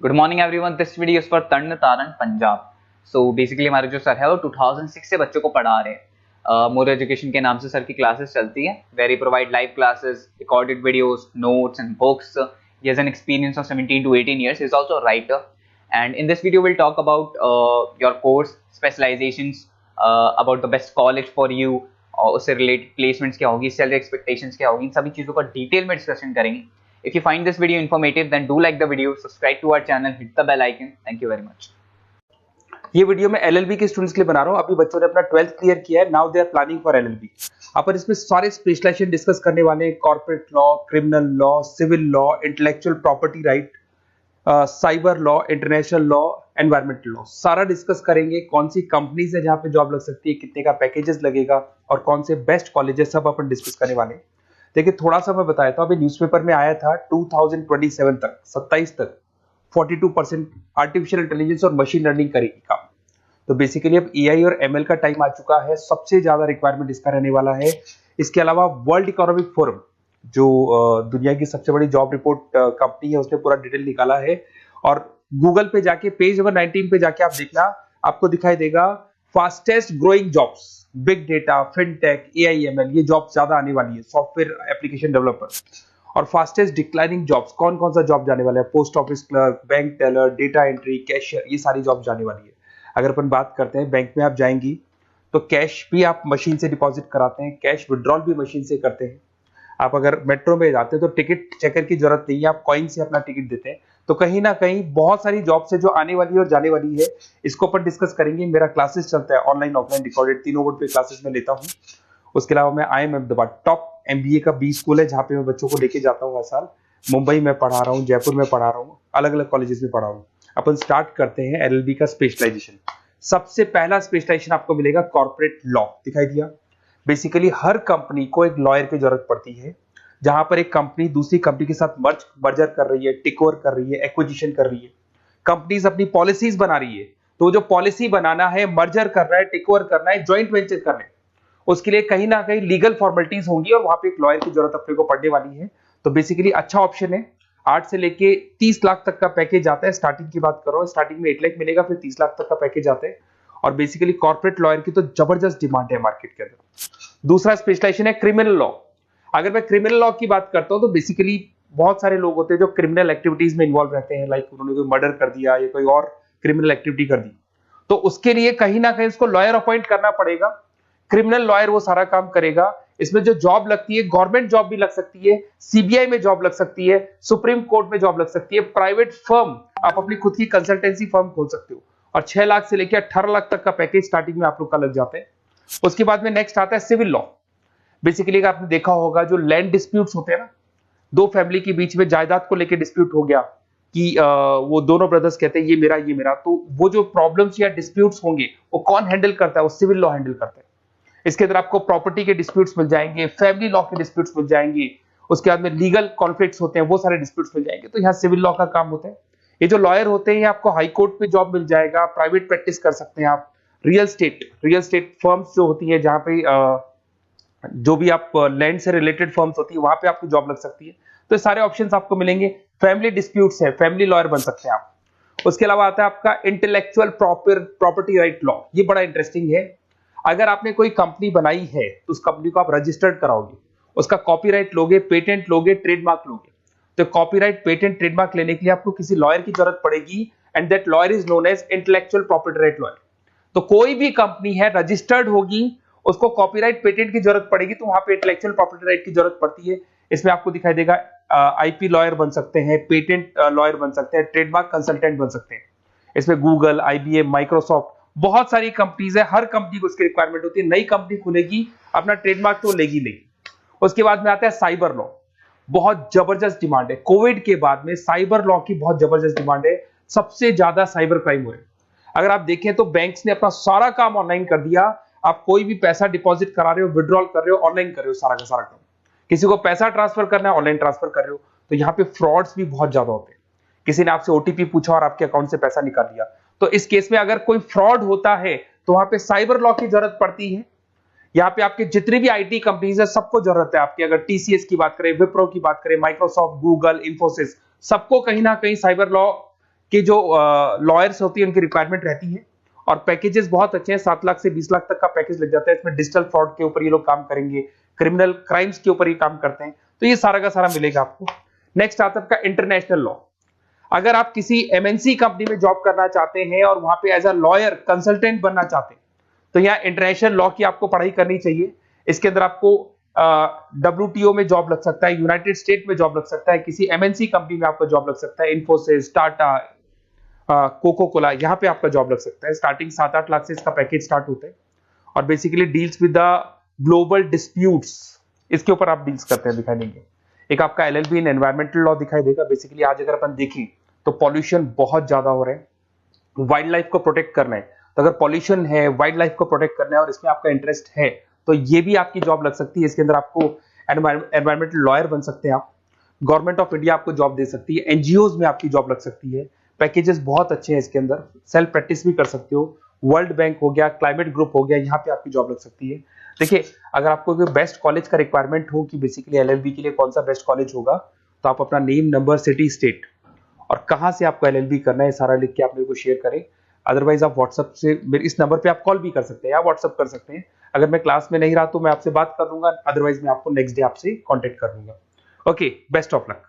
Good morning everyone, this video is for Tarn Taran Punjab. So basically हमारे जो sir है वो 2006 से बच्चों को पढ़ा रहे हैं। मोर एजुकेशन के नाम से सर की क्लासेस चलती है, very provide live classes, recorded videos, notes and books. He has an experience of 17 to 18 years. He's also a writer. And in this video, we'll talk about your course, specializations, about the best college for you, और उससे related placements क्या होगी, salary expectations क्या होगी, इन सभी चीज़ों का detail में डिस्कशन करेंगे। If you find this video informative, then do like the video, subscribe to our channel, hit the bell icon. Thank you very much. ये वीडियो मैं एलएलबी के स्टूडेंट्स के लिए बना रहा हूँ। अभी बच्चों ने अपना 12th क्लियर किया है, now they are planning for LLB. अपन इसमें सारे स्पेशलाइजेशन डिस्कस करने वाले हैं, corporate law, criminal law, civil law, intellectual property right, cyber law, international law, environmental law, सारा डिस्कस करेंगे। कौन सी कंपनीज है जहाँ पे जॉब लग सकती है, कितने का पैकेजेस लगेगा और कौन से बेस्ट कॉलेजेस, सब अपन डिस्कस करने वाले हैं। देखिए थोड़ा सा मैं बताया था, अभी न्यूज़पेपर में आया था 2027 तक, 27 तक 42% आर्टिफिशियल इंटेलिजेंस और मशीन लर्निंग करेगी काम। तो बेसिकली अब एआई और एमएल का टाइम आ चुका है, सबसे ज्यादा रिक्वायरमेंट इसका रहने वाला है। इसके अलावा वर्ल्ड इकोनॉमिक फोरम, जो दुनिया की सबसे बड़ी जॉब रिपोर्ट कंपनी है, उसने पूरा डिटेल निकाला है। और गूगल पे जाके पेज नंबर 19 पे जाके आप देखना, आपको दिखाई देगा fastest growing jobs, big data, fintech, AIML, ये जॉब ज्यादा आने वाली है, सॉफ्टवेयर एप्लीकेशन डेवलपर। और फास्टेस्ट डिक्लाइनिंग जॉब्स, कौन कौन सा जॉब जाने वाला है, post office clerk, bank teller, data entry, cashier, ये सारी जॉब जाने वाली है। अगर अपन बात करते हैं, बैंक में आप जाएंगी तो कैश भी आप मशीन से डिपॉजिट कराते हैं, कैश विड्रॉल भी मशीन से करते हैं। आप अगर मेट्रो में जाते हैं तो टिकट चेकर की जरूरत नहीं है, आप कॉइन से अपना टिकट देते हैं। तो कहीं ना कहीं बहुत सारी जॉब्स है जो आने वाली है और जाने वाली है, इसको अपन डिस्कस करेंगे। मेरा क्लासेस चलता है ऑनलाइन ऑफलाइन रिकॉर्डेड, तीनों बोर्ड पे क्लासेस में लेता हूँ। उसके अलावा मैं IIM अहमदाबाद टॉप MBA का बी स्कूल है, जहाँ पे मैं बच्चों को लेके जाता हूँ हर साल। मुंबई में पढ़ा रहा हूँ, जयपुर में पढ़ा रहा हूँ, अलग अलग कॉलेजेस में पढ़ा रहा हूँ। अपन स्टार्ट करते हैं LLB का स्पेशलाइजेशन। सबसे पहला स्पेशलाइजेशन आपको मिलेगा कॉर्पोरेट लॉ, दिखाई दिया। बेसिकली हर कंपनी को एक लॉयर की जरूरत पड़ती है, जहां पर एक कंपनी दूसरी कंपनी के साथ मर्जर कर रही है, टेक ओवर कर रही है, एक्विजिशन कर रही है। कंपनीज अपनी पॉलिसीज बना रही है, तो जो पॉलिसी बनाना है, मर्जर कर रहा है, टेक ओवर करना है, ज्वाइंट वेंचर करना है, उसके लिए कहीं ना कहीं लीगल फॉर्मेलिटीज होंगी और वहां पे एक लॉयर की जरूरत अपने को पड़ने वाली है। तो बेसिकली अच्छा ऑप्शन है। 8 से लेके 30 लाख तक का पैकेज आता है। स्टार्टिंग की बात कर रहा हूँ, स्टार्टिंग में 8 लाख मिलेगा, फिर 30 लाख तक का पैकेज आता है। और बेसिकली कॉर्पोरेट लॉयर की तो जबरदस्त डिमांड है मार्केट के अंदर। दूसरा स्पेशलाइजेशन है क्रिमिनल लॉ। अगर मैं क्रिमिनल लॉ की बात करता हूँ तो बेसिकली बहुत सारे लोग होते हैं जो क्रिमिनल एक्टिविटीज में इन्वॉल्व रहते हैं, लाइक उन्होंने कोई मर्डर कर दिया या कोई और क्रिमिनल एक्टिविटी कर दी, तो उसके लिए कहीं ना कहीं उसको लॉयर अपॉइंट करना पड़ेगा। क्रिमिनल लॉयर वो सारा काम करेगा। इसमें जो जॉब लगती है, गवर्नमेंट जॉब भी लग सकती है, सीबीआई में जॉब लग सकती है, सुप्रीम कोर्ट में जॉब लग सकती है, प्राइवेट फर्म, आप अपनी खुद की कंसल्टेंसी फर्म खोल सकते हो। और 6 लाख से लेकर 18 लाख तक का पैकेज स्टार्टिंग में आप लोग का लग जाता है। उसके बाद में नेक्स्ट आता है सिविल लॉ। बेसिकली आपने देखा होगा, जो लैंड डिस्प्यूट्स होते हैं ना, दो फैमिली के बीच में जायदाद को लेकर डिस्प्यूट हो गया कि वो दोनों ब्रदर्स कहते हैं ये मेरा, तो वो जो प्रॉब्लम्स या डिस्प्यूट्स होंगे वो कौन हैंडल करता है, वो सिविल लॉ हैंडल करता है। इसके अंदर आपको प्रॉपर्टी के डिस्प्यूट्स मिल जाएंगे, फैमिली लॉ के डिस्प्यूट्स मिल जाएंगे, उसके बाद में लीगल कॉन्फ्लिक्ट्स होते हैं, वो सारे डिस्प्यूट्स मिल जाएंगे। तो यहाँ सिविल लॉ का काम होता है। ये जो लॉयर होते हैं, आपको हाई कोर्ट पे जॉब मिल जाएगा, प्राइवेट प्रैक्टिस कर सकते हैं आप, रियल स्टेट फर्म्स जो होती है, जहां पे जो भी आप लैंड से रिलेटेड फर्म्स होती है, वहां पे आपको जॉब लग सकती है। तो सारे ऑप्शंस आपको मिलेंगे। फैमिली डिस्प्यूट्स है, फैमिली लॉयर बन सकते हैं आप। उसके अलावा आता है आपका इंटेलेक्चुअल प्रॉपर्टी राइट लॉ। ये बड़ा इंटरेस्टिंग है। अगर आपने कोई कंपनी बनाई है तो उस कंपनी को आप रजिस्टर्ड कराओगे, उसका कॉपीराइट लोगे, पेटेंट लोगे, ट्रेडमार्क लोगे। तो कॉपीराइट, पेटेंट, ट्रेडमार्क लेने के लिए आपको किसी लॉयर की जरूरत पड़ेगी, and that lawyer is known as intellectual property right lawyer. तो कोई भी कंपनी है रजिस्टर्ड होगी, उसको कॉपीराइट, पेटेंट की जरूरत पड़ेगी, तो वहां पे इंटेलेक्चुअल प्रॉपर्टी राइट की जरूरत पड़ती है। इसमें आपको दिखाई देगा IP लॉयर बन सकते हैं, पेटेंट लॉयर बन सकते हैं, ट्रेडमार्क कंसल्टेंट बन सकते हैं। इसमें गूगल, IBM, माइक्रोसॉफ्ट, बहुत सारी कंपनीज है। हर कंपनी को इसकी रिक्वायरमेंट होती है। नई कंपनी खुलेगी, अपना ट्रेडमार्क तो लेगी। उसके बाद में आता है साइबर लॉ। बहुत जबरदस्त डिमांड है। कोविड के बाद में साइबर लॉ की बहुत जबरदस्त डिमांड है। सबसे ज्यादा साइबर क्राइम हुए। अगर आप देखें तो बैंक्स ने अपना सारा काम ऑनलाइन कर दिया। आप कोई भी पैसा डिपॉजिट करा रहे हो, विड्रॉल कर रहे हो, ऑनलाइन कर रहे हो, सारा का सारा काम। किसी को पैसा ट्रांसफर करना है, ऑनलाइन ट्रांसफर कर रहे हो। तो यहाँ पे फ्रॉड्स भी बहुत ज्यादा होते हैं। किसी ने आपसे OTP पूछा और आपके अकाउंट से पैसा निकाल लिया, तो इस केस में अगर कोई फ्रॉड होता है तो वहां पे साइबर लॉ की जरूरत पड़ती है। यहाँ पे आपके जितनी भी IT कंपनीज है, सबको जरूरत है आपकी। अगर TCS की बात करें, विप्रो की बात करें, माइक्रोसॉफ्ट, गूगल, इंफोसिस, सबको कहीं ना कहीं साइबर लॉ कि जो लॉयर्स होती है उनकी रिक्वायरमेंट रहती है, और पैकेजेस बहुत अच्छे हैं, 7 लाख से 20 लाख तक का पैकेज लग जाता है। इसमें डिजिटल फ्रॉड के ऊपर ये लोग काम करेंगे, क्रिमिनल क्राइम्स के ऊपर ये काम करते हैं, तो ये सारा का सारा मिलेगा आपको। नेक्स्ट आता है आपका इंटरनेशनल लॉ। अगर आप किसी एमएनसी कंपनी में जॉब करना चाहते हैं और वहां पे एज अ लॉयर कंसल्टेंट बनना चाहते हैं, तो यहाँ इंटरनेशनल लॉ की आपको पढ़ाई करनी चाहिए। इसके अंदर आपको WTO में जॉब लग सकता है, यूनाइटेड स्टेट में जॉब लग सकता है, किसी एमएनसी कंपनी में आपका जॉब लग सकता है, इन्फोसिस, टाटा, कोको कोला, यहाँ पे आपका जॉब लग सकता है। स्टार्टिंग 7-8 लाख से इसका पैकेज स्टार्ट होता है, और basically deals with the global disputes, इसके ऊपर आप डील्स करते हैं, दिखाई देंगे। एक आपका LLB इन एनवायरमेंटल लॉ दिखाई देगा। बेसिकली आज अगर अपन देखें तो पॉल्यूशन बहुत ज्यादा हो रहा है, वाइल्ड लाइफ को प्रोटेक्ट करना है, तो अगर पॉल्यूशन है, वाइल्ड लाइफ को प्रोटेक्ट करना है और इसमें आपका इंटरेस्ट है, तो ये भी आपकी जॉब लग सकती है। इसके अंदर आपको एनवायरमेंटल लॉयर बन सकते हैं आप। गवर्नमेंट ऑफ इंडिया आपको जॉब दे सकती है, एनजीओज में आपकी जॉब लग सकती है, पैकेजेस बहुत अच्छे हैं इसके अंदर, सेल्फ प्रैक्टिस भी कर सकते हो। वर्ल्ड बैंक हो गया, क्लाइमेट ग्रुप हो गया, यहाँ पे आपकी जॉब लग सकती है। देखिए, अगर आपको कोई बेस्ट कॉलेज का रिक्वायरमेंट हो कि बेसिकली LLB के लिए कौन सा बेस्ट कॉलेज होगा, तो आप अपना नेम, नंबर, सिटी, स्टेट और कहाँ से आपको LLB करना है सारा लिख के आप मेरे को शेयर करें। अदरवाइज आप व्हाट्सएप से मेरे इस नंबर पे आप कॉल भी कर सकते हैं या व्हाट्सएप कर सकते हैं। अगर मैं क्लास में नहीं रहा तो मैं आपसे बात कर लूंगा, अदरवाइज मैं आपको नेक्स्ट डे आपसे कॉन्टेक्ट कर लूंगा। Okay, best of luck.